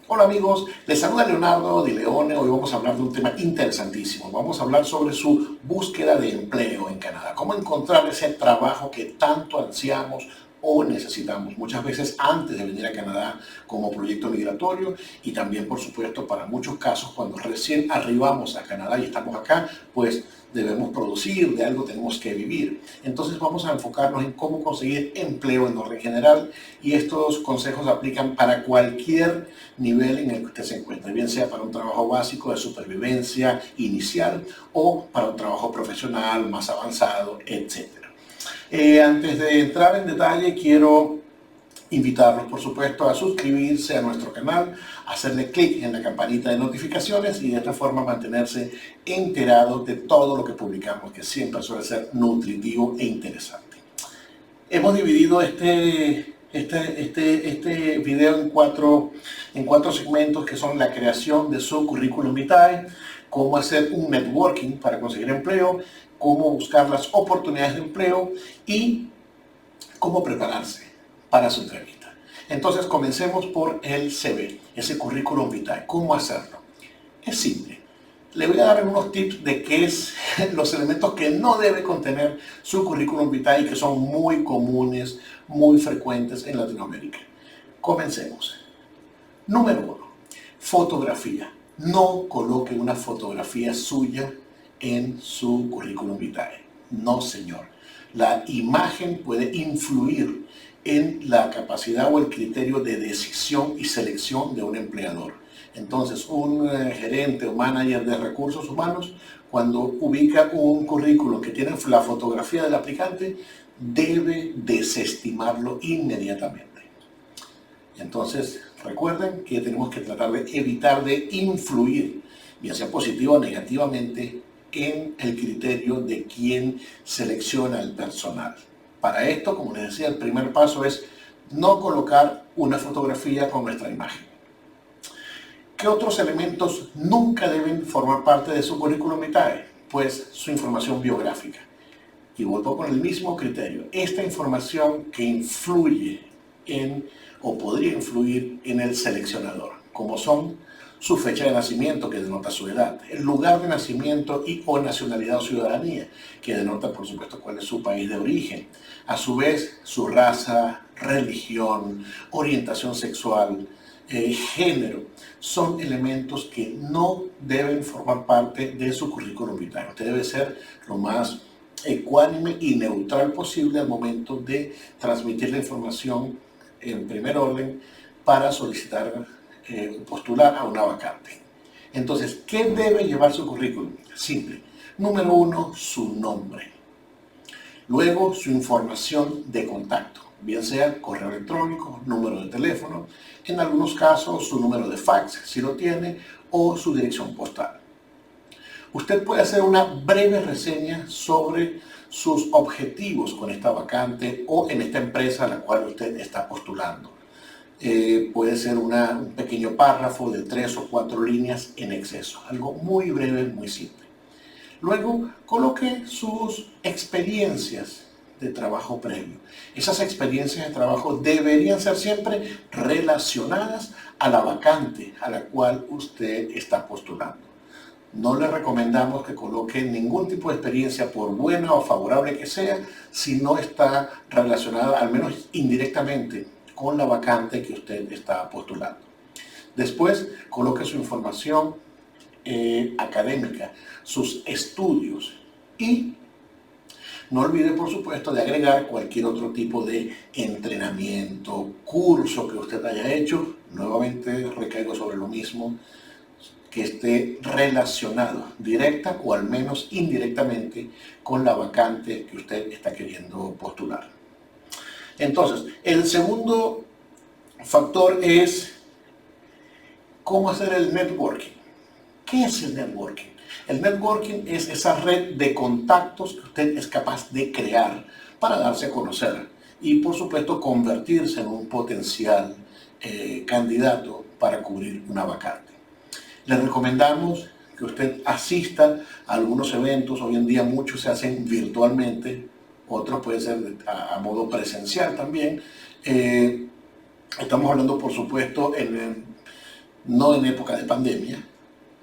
Hola amigos, les saluda Leonardo Di Leone. Hoy vamos a hablar de un tema interesantísimo. Vamos a hablar sobre su búsqueda de empleo en Canadá. Cómo encontrar ese trabajo que tanto ansiamos o necesitamos muchas veces antes de venir a Canadá como proyecto migratorio y también, por supuesto, para muchos casos cuando recién arribamos a Canadá y estamos acá, pues debemos producir, de algo tenemos que vivir. Entonces vamos a enfocarnos en cómo conseguir empleo en orden general y estos consejos aplican para cualquier nivel en el que usted se encuentre, bien sea para un trabajo básico de supervivencia inicial o para un trabajo profesional más avanzado, etcétera. Antes de entrar en detalle, quiero invitarlos, por supuesto, a suscribirse a nuestro canal, a hacerle clic en la campanita de notificaciones y de esta forma mantenerse enterados de todo lo que publicamos, que siempre suele ser nutritivo e interesante. Hemos dividido este video en cuatro segmentos que son la creación de su currículum vitae, cómo hacer un networking para conseguir empleo, cómo buscar las oportunidades de empleo y cómo prepararse para su entrevista. Entonces comencemos por el CV, ese currículum vitae. ¿Cómo hacerlo? Es simple. Le voy a dar unos tips de qué es los elementos que no debe contener su currículum vitae y que son muy comunes, muy frecuentes en Latinoamérica. Comencemos. Número 1. Fotografía. No coloque una fotografía suya en su currículum vitae. No, señor. La imagen puede influir en la capacidad o el criterio de decisión y selección de un empleador. Entonces, un gerente o manager de recursos humanos, cuando ubica un currículum que tiene la fotografía del aplicante, debe desestimarlo inmediatamente. Entonces, recuerden que tenemos que tratar de evitar de influir, ya sea positivo o negativamente, en el criterio de quién selecciona el personal. Para esto, como les decía, el primer paso es no colocar una fotografía con nuestra imagen. ¿Qué otros elementos nunca deben formar parte de su currículum vitae? Pues su información biográfica. Y vuelvo con el mismo criterio. Esta información que influye o podría influir en el seleccionador, como son su fecha de nacimiento, que denota su edad, el lugar de nacimiento y o nacionalidad o ciudadanía, que denota, por supuesto, cuál es su país de origen. A su vez, su raza, religión, orientación sexual, género, son elementos que no deben formar parte de su currículum vitae. Usted debe ser lo más ecuánime y neutral posible al momento de transmitir la información en primer orden para solicitar postular a una vacante. Entonces, ¿qué debe llevar su currículum? Simple. Número 1, su nombre. Luego, su información de contacto, bien sea correo electrónico, número de teléfono, en algunos casos su número de fax, si lo tiene, o su dirección postal. Usted puede hacer una breve reseña sobre sus objetivos con esta vacante o en esta empresa a la cual usted está postulando. Puede ser un pequeño párrafo de 3 o 4 líneas en exceso, algo muy breve, muy simple. Luego, coloque sus experiencias de trabajo previo. Esas experiencias de trabajo deberían ser siempre relacionadas a la vacante a la cual usted está postulando. No le recomendamos que coloque ningún tipo de experiencia, por buena o favorable que sea, si no está relacionada, al menos indirectamente, con la vacante que usted está postulando. Después, coloque su información académica, sus estudios y no olvide, por supuesto, de agregar cualquier otro tipo de entrenamiento, curso que usted haya hecho. Nuevamente recaigo sobre lo mismo, que esté relacionado directa o al menos indirectamente con la vacante que usted está queriendo postular. Entonces, el segundo factor es cómo hacer el networking. ¿Qué es el networking? El networking es esa red de contactos que usted es capaz de crear para darse a conocer y, por supuesto, convertirse en un potencial candidato para cubrir una vacante. Le recomendamos que usted asista a algunos eventos. Hoy en día muchos se hacen virtualmente, otros pueden ser a modo presencial también. Estamos hablando, por supuesto, no en época de pandemia,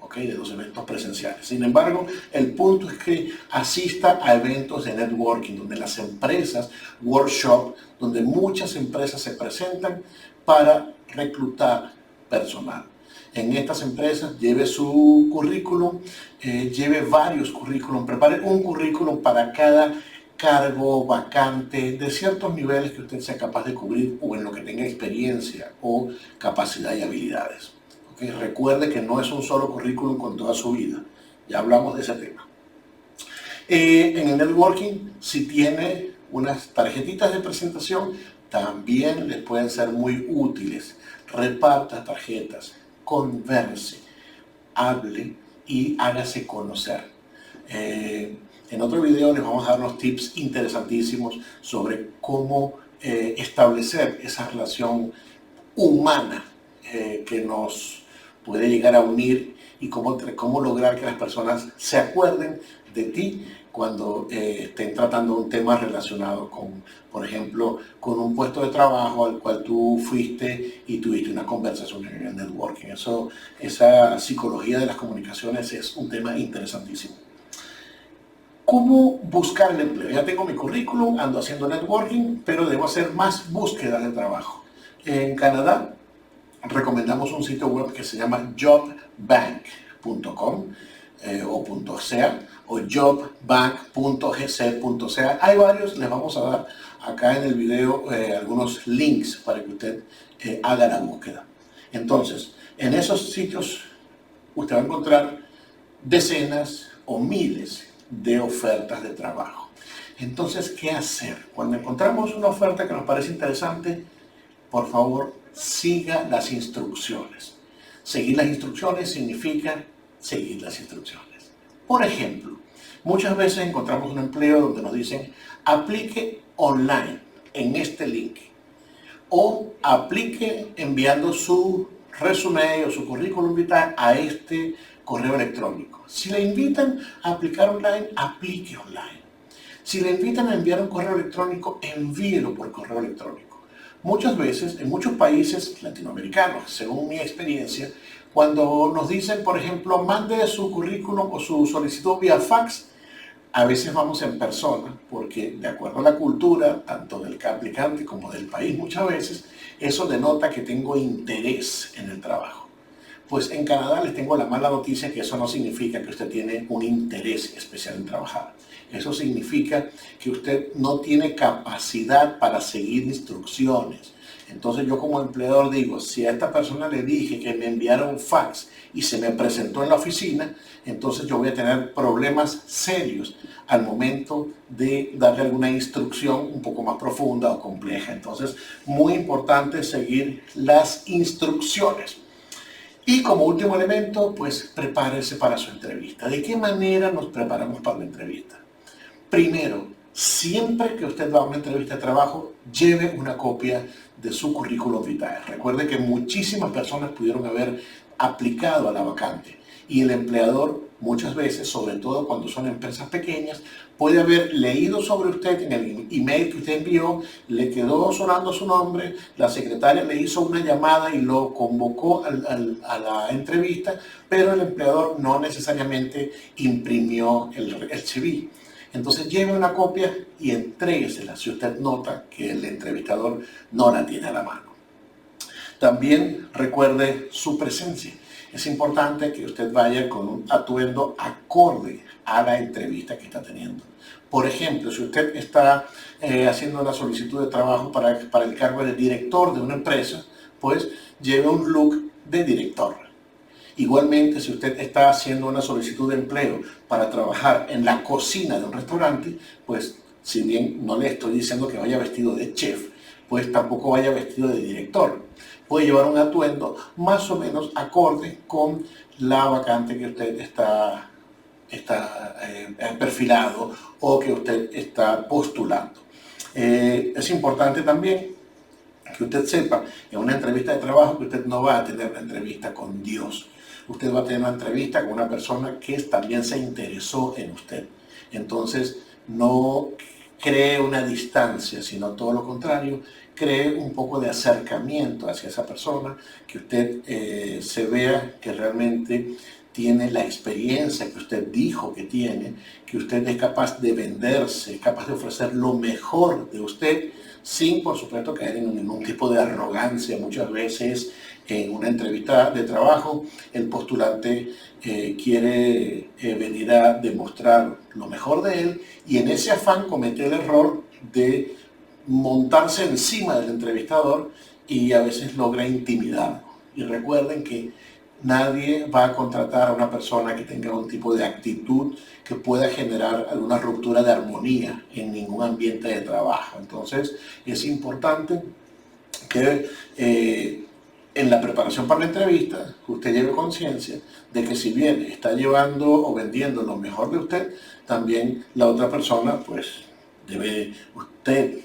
¿okay? De los eventos presenciales. Sin embargo, el punto es que asista a eventos de networking, donde las empresas, workshop, donde muchas empresas se presentan para reclutar personal. En estas empresas lleve su currículum, lleve varios currículum, prepare un currículum para cada cargo vacante de ciertos niveles que usted sea capaz de cubrir o en lo que tenga experiencia o capacidad y habilidades. ¿Okay? Recuerde que no es un solo currículum con toda su vida. Ya hablamos de ese tema. En el networking, si tiene unas tarjetitas de presentación, también les pueden ser muy útiles. Reparta tarjetas, converse, hable y hágase conocer. En otro video les vamos a dar unos tips interesantísimos sobre cómo establecer esa relación humana que nos puede llegar a unir y cómo lograr que las personas se acuerden de ti cuando estén tratando un tema relacionado con, por ejemplo, con un puesto de trabajo al cual tú fuiste y tuviste una conversación en el networking. Esa psicología de las comunicaciones es un tema interesantísimo. ¿Cómo buscar el empleo? Ya tengo mi currículum, ando haciendo networking, pero debo hacer más búsquedas de trabajo. En Canadá recomendamos un sitio web que se llama jobbank.com o .ca o jobbank.gc.ca. Hay varios, les vamos a dar acá en el video algunos links para que usted haga la búsqueda. Entonces, en esos sitios usted va a encontrar decenas o miles de ofertas de trabajo. Entonces, ¿qué hacer? Cuando encontramos una oferta que nos parece interesante, por favor, siga las instrucciones. Seguir las instrucciones significa seguir las instrucciones. Por ejemplo, muchas veces encontramos un empleo donde nos dicen aplique online en este link o aplique enviando su resumen o su currículum vitae a este correo electrónico. Si le invitan a aplicar online, aplique online. Si le invitan a enviar un correo electrónico, envíelo por correo electrónico. Muchas veces, en muchos países latinoamericanos, según mi experiencia, cuando nos dicen, por ejemplo, mande su currículum o su solicitud vía fax, a veces vamos en persona, porque de acuerdo a la cultura, tanto del aplicante como del país muchas veces, eso denota que tengo interés en el trabajo. Pues en Canadá les tengo la mala noticia que eso no significa que usted tiene un interés especial en trabajar. Eso significa que usted no tiene capacidad para seguir instrucciones. Entonces yo como empleador digo, si a esta persona le dije que me enviara un fax y se me presentó en la oficina, entonces yo voy a tener problemas serios al momento de darle alguna instrucción un poco más profunda o compleja. Entonces, muy importante seguir las instrucciones. Y como último elemento, pues prepárese para su entrevista. ¿De qué manera nos preparamos para la entrevista? Primero, siempre que usted va a una entrevista de trabajo, lleve una copia de su currículum vitae. Recuerde que muchísimas personas pudieron haber aplicado a la vacante y el empleador muchas veces, sobre todo cuando son empresas pequeñas, puede haber leído sobre usted en el email que usted envió, le quedó sonando su nombre, la secretaria le hizo una llamada y lo convocó a la entrevista, pero el empleador no necesariamente imprimió el CV. Entonces lleve una copia y entréguesela si usted nota que el entrevistador no la tiene a la mano. También recuerde su presencia. Es importante que usted vaya con un atuendo acorde a la entrevista que está teniendo. Por ejemplo, si usted está haciendo una solicitud de trabajo para el cargo de director de una empresa, pues lleve un look de director. Igualmente, si usted está haciendo una solicitud de empleo para trabajar en la cocina de un restaurante, pues si bien no le estoy diciendo que vaya vestido de chef, pues tampoco vaya vestido de director. Puede llevar un atuendo más o menos acorde con la vacante que usted está perfilado o que usted está postulando. Es importante también que usted sepa en una entrevista de trabajo que usted no va a tener una entrevista con Dios. Usted va a tener una entrevista con una persona que también se interesó en usted. Entonces, no cree una distancia, sino todo lo contrario, cree un poco de acercamiento hacia esa persona, que usted se vea que realmente tiene la experiencia que usted dijo que tiene, que usted es capaz de venderse, es capaz de ofrecer lo mejor de usted, sin por supuesto caer en ningún tipo de arrogancia. Muchas veces en una entrevista de trabajo el postulante quiere venir a demostrar lo mejor de él y en ese afán comete el error de montarse encima del entrevistador y a veces logra intimidarlo. Y recuerden que nadie va a contratar a una persona que tenga un tipo de actitud que pueda generar alguna ruptura de armonía en ningún ambiente de trabajo. Entonces es importante que en la preparación para la entrevista usted lleve conciencia de que si bien está llevando o vendiendo lo mejor de usted, también la otra persona pues debe usted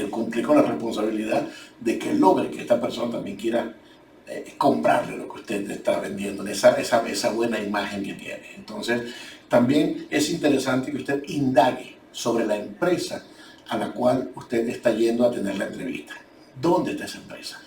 cumplir con la responsabilidad de que logre que esta persona también quiera comprarle lo que usted está vendiendo, esa buena imagen que tiene. Entonces, también es interesante que usted indague sobre la empresa a la cual usted está yendo a tener la entrevista. ¿Dónde está esa empresa?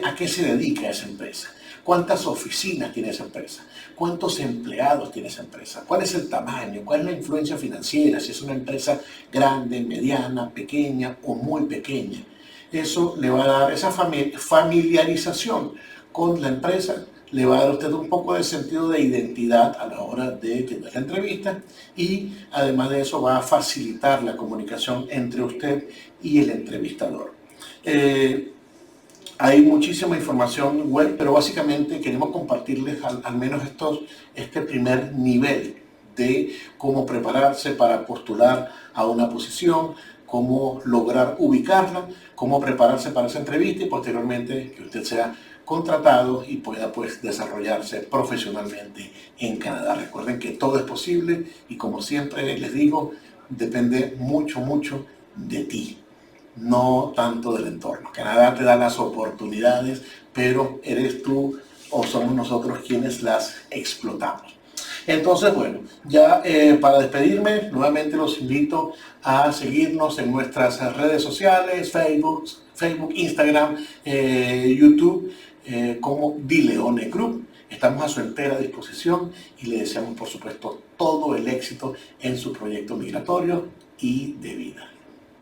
¿A qué se dedica esa empresa? ¿Cuántas oficinas tiene esa empresa? ¿Cuántos empleados tiene esa empresa? ¿Cuál es el tamaño? ¿Cuál es la influencia financiera? Si es una empresa grande, mediana, pequeña o muy pequeña. Eso le va a dar esa familiarización con la empresa, le va a dar a usted un poco de sentido de identidad a la hora de tener la entrevista y además de eso va a facilitar la comunicación entre usted y el entrevistador. Hay muchísima información web, pero básicamente queremos compartirles al menos este primer nivel de cómo prepararse para postular a una posición, cómo lograr ubicarla, cómo prepararse para esa entrevista y posteriormente que usted sea contratado y pueda pues desarrollarse profesionalmente en Canadá. Recuerden que todo es posible y como siempre les digo, depende mucho de ti, no tanto del entorno. Canadá te da las oportunidades, pero eres tú o somos nosotros quienes las explotamos. Entonces, bueno, ya para despedirme, nuevamente los invito a seguirnos en nuestras redes sociales, Facebook, Instagram, YouTube, como Dileone Group. Estamos a su entera disposición y le deseamos, por supuesto, todo el éxito en su proyecto migratorio y de vida.